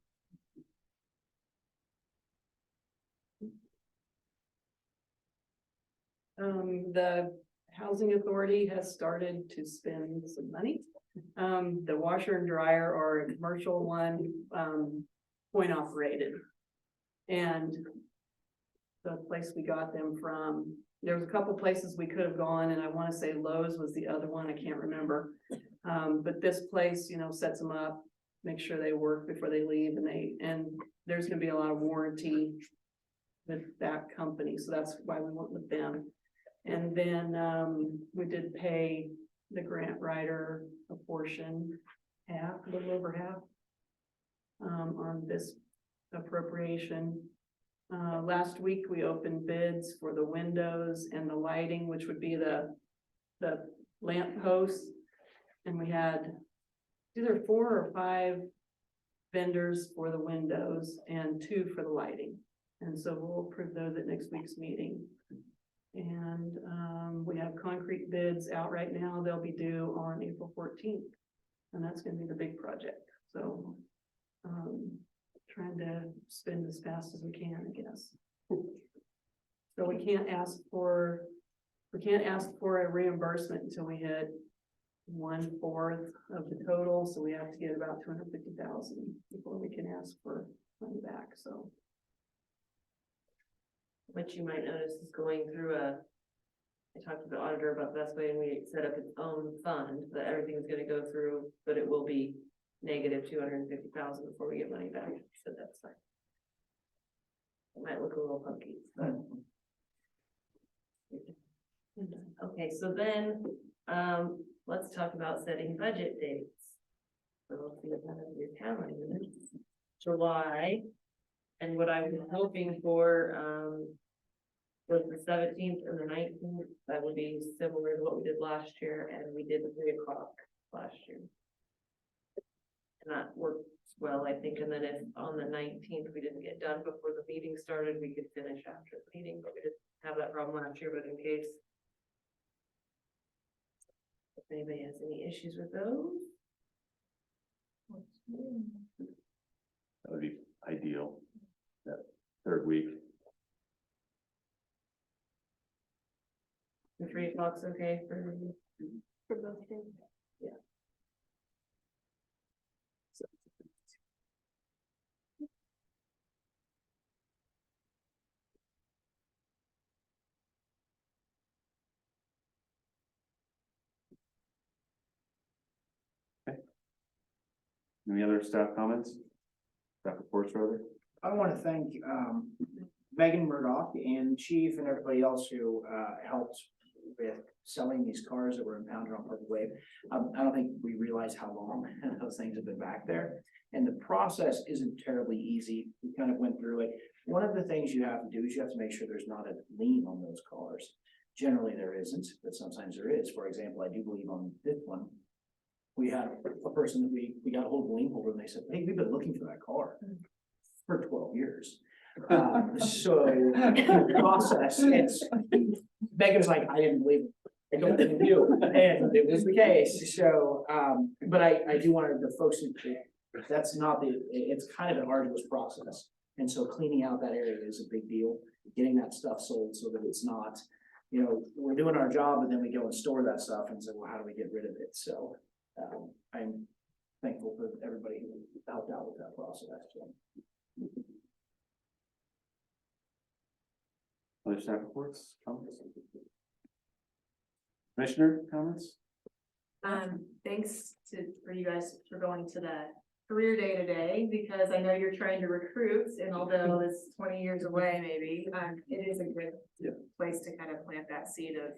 The housing authority has started to spend some money. The washer and dryer are a commercial one, point operated. And the place we got them from, there was a couple places we could have gone, and I want to say Lowe's was the other one, I can't remember. But this place, sets them up, make sure they work before they leave, and there's gonna be a lot of warranty with that company, so that's why we went with them. And then, we did pay the grant writer a portion, a little over half, on this appropriation. Last week, we opened bids for the windows and the lighting, which would be the lamp posts. And we had
either 4 or 5 vendors for the windows and 2 for the lighting. And so we'll approve those at next week's meeting. And we have concrete bids out right now. They'll be due on April 14th. And that's gonna be the big project. So trying to spend as fast as we can, I guess. So we can't ask for a reimbursement until we hit 1/4 of the total, so we have to get about 250,000 before we can ask for money back, so.
What you might notice is going through I talked to the auditor about the best way, and we set up its own fund that everything's gonna go through, but it will be negative 250,000 before we get money back, so that's fine. It might look a little funky, but. Okay, so then, let's talk about setting budget dates. So let's see if I have your calendar. July, and what I was hoping for, was the 17th and the 19th. That would be similar to what we did last year, and we did the 3 o'clock last year. And that worked well, I think, and then if on the 19th we didn't get done before the meeting started, we could finish after the meeting, but we didn't have that problem last year, but in case. If anybody has any issues with those.
That would be ideal, that 3rd week.
The 3 o'clock's okay for
both days.
Yeah.
Any other staff comments? Staff reports, rather?
I want to thank Megan Murdoch and Chief and everybody else who helped with selling these cars that were impounded on Purple Wave. I don't think we realize how long those things have been back there. And the process isn't terribly easy. We kind of went through it. One of the things you have to do is you have to make sure there's not a lien on those cars. Generally, there isn't, but sometimes there is. For example, I do believe on this one, we had a person that we got a hold of the lien holder and they said, hey, we've been looking for that car for 12 years. So the process, it's, Megan's like, I didn't believe it. I don't believe you. And it was the case. So, but I do want the folks who, that's not it's kind of an arduous process. And so cleaning out that area is a big deal, getting that stuff sold so that it's not, we're doing our job and then we go and store that stuff and say, well, how do we get rid of it? So I'm thankful for everybody who helped out with that process. So.
Other staff reports, comments? Commissioner comments?
Thanks for you guys for going to the career day today, because I know you're trying to recruit, and although it's 20 years away, maybe, it is a good place to kind of plant that seed of,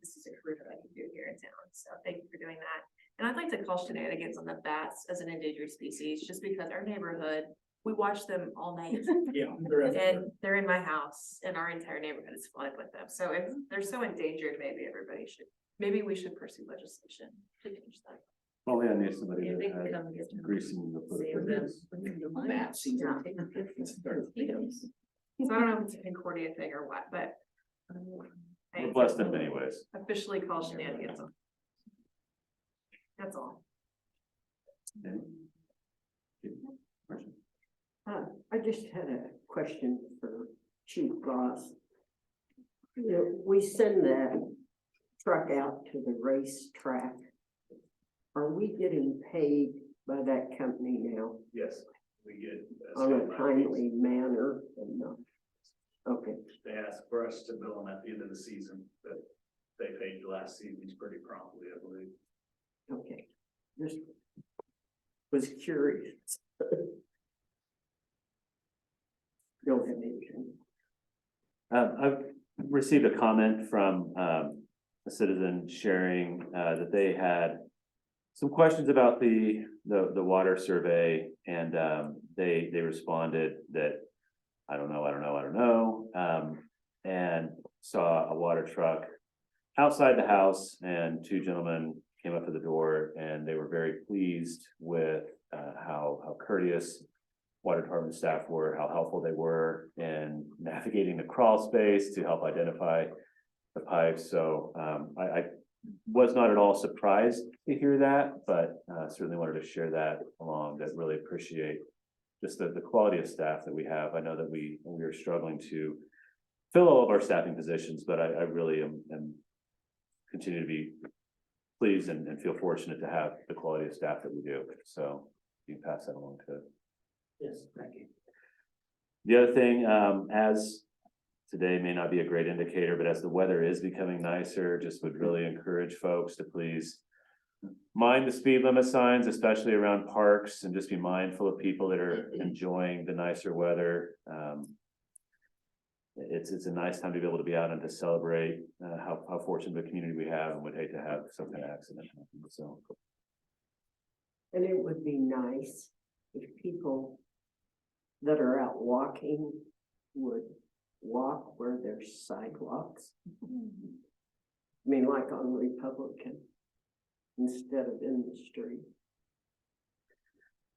this is a career that I can do here in town. So thank you for doing that. And I'd like to call shenanigans on the bats as an endangered species, just because our neighborhood, we watch them all night.
Yeah.
And they're in my house, and our entire neighborhood is flooded with them. So if they're so endangered, maybe we should pursue legislation to change that.
Well, yeah, I knew somebody
Yeah,
that
they can
had
come and get them.
greasing the foot.
Save them.
That season.
So I don't know if it's a Concordia thing or what, but.
We're blessed in many ways.
Officially call shenanigans. That's all.
I just had a question for Chief Goss. We send that truck out to the racetrack. Are we getting paid by that company now?
Yes, we get.
On a timely manner and not? Okay.
They ask for us to bill them at the end of the season, but they paid last season's pretty promptly, I believe.
Okay, just was curious. Don't have anything.
I've received a comment from a citizen sharing that they had some questions about the water survey, and they responded that I don't know, and saw a water truck outside the house and 2 gentlemen came up to the door and they were very pleased with how courteous water department staff were, how helpful they were in navigating the crawl space to help identify the pipes. So I was not at all surprised to hear that, but certainly wanted to share that along, that really appreciate just the quality of staff that we have. I know that we are struggling to fill all of our staffing positions, but I really am continue to be pleased and feel fortunate to have the quality of staff that we do. So you can pass that along to.
Yes, thank you.
The other thing, as today may not be a great indicator, but as the weather is becoming nicer, just would really encourage folks to please mind the speed limit signs, especially around parks, and just be mindful of people that are enjoying the nicer weather. It's a nice time to be able to be out and to celebrate how fortunate the community we have, and would hate to have some kind of accident happen. So.
And it would be nice if people that are out walking would walk where there's sidewalks. I mean, like on Republican, instead of in the street.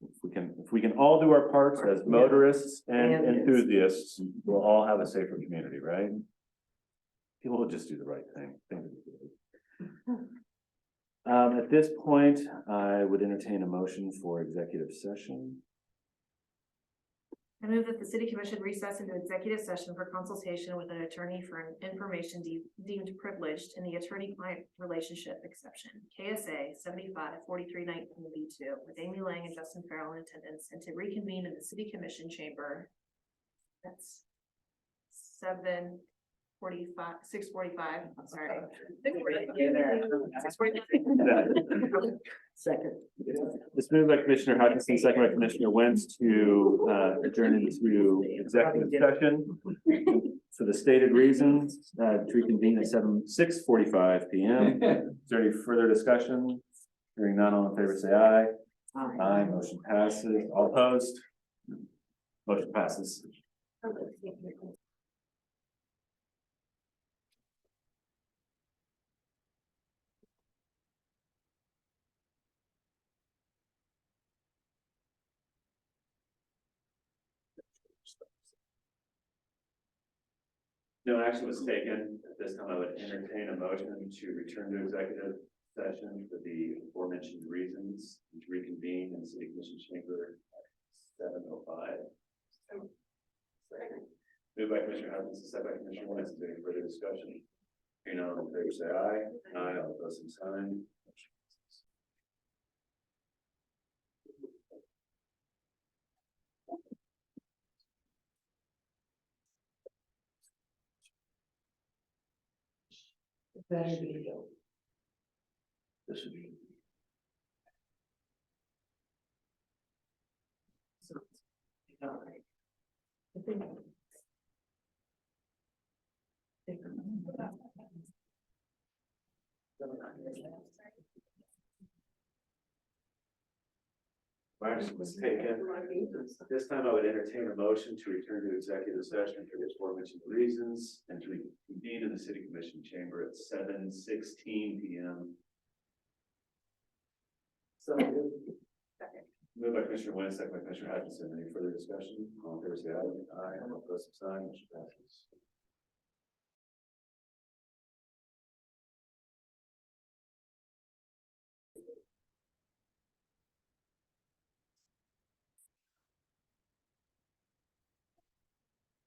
If we can all do our parts as motorists and enthusiasts, we'll all have a safer community, right? People will just do the right thing. At this point, I would entertain a motion for executive session.
I move that the city commission recess into executive session for consultation with an attorney for information deemed privileged in the attorney-client relationship exception, KSA 75-4319B2, with Amy Lang and Justin Farrell in attendance, and to reconvene in the city commission chamber. That's 6:45, I'm sorry. 6:45.
Second.
This moved by Commissioner Hutchinson, second by Commissioner Wentz to adjourn into executive session for the stated reasons, to reconvene at 6:45 p.m. Is there any further discussion? Hearing none, all in favor say aye. Aye, motion passes. All opposed? Motion passes. No action was taken. At this time, I would entertain a motion to return to executive session for the aforementioned reasons, and to reconvene in the city commission chamber at 7:05. Moved by Commissioner Hutchinson, second by Commissioner Wentz. Is there any further discussion? Hearing none, all in favor say aye. Aye, all opposed, same sign.
This would be.
Action was taken. This time I would entertain a motion to return to executive session for the aforementioned reasons, and to reconvene in the city commission chamber at 7:16 p.m.
So.
Moved by Commissioner Wentz, second by Commissioner Hutchinson. Any further discussion? All in favor say aye. Aye, all opposed, same sign. Motion passes.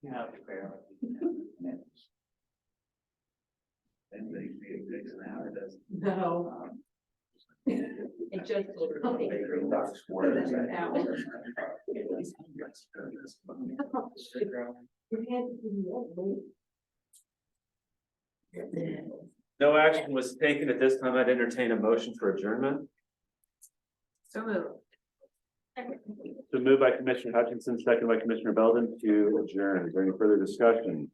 Yeah, fair. And they takes an hour, doesn't it?
No.
It just.
No action was taken at this time. I'd entertain a motion for adjournment.
So moved.
So moved by Commissioner Hutchinson, second by Commissioner Belden to adjourn. Is there any further discussion?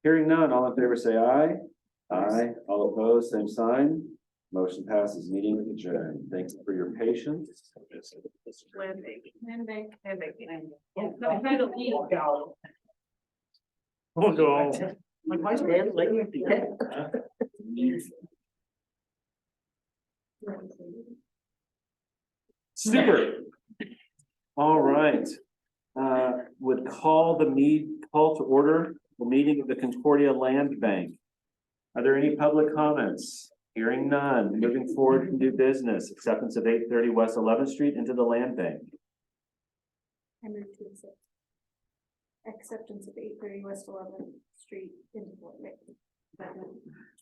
Hearing none, all in favor say aye. Aye. All opposed, same sign. Motion passes. Meeting adjourned. Thanks for your patience.
We'll go. My wife's bad, like,
Super. All right. Would call to order the meeting of the Concordia Land Bank. Are there any public comments? Hearing none, moving forward to new business, acceptance of 830 West 11th Street into the land bank.
I move to accept. Acceptance of 830 West 11th Street into the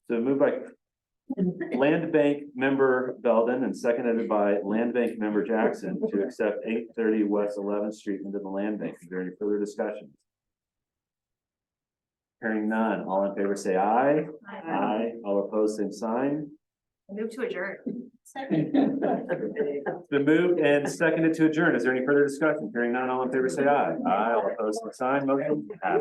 So moved by Land Bank member Belden and seconded by Land Bank member Jackson to accept 830 West 11th Street into the land bank. Is there any further discussion? Hearing none, all in favor say aye. Aye. All opposed, same sign.
I move to adjourn.
The moved and seconded to adjourn. Is there any further discussion? Hearing none, all in favor say aye. Aye. All opposed, same sign. Motion passed.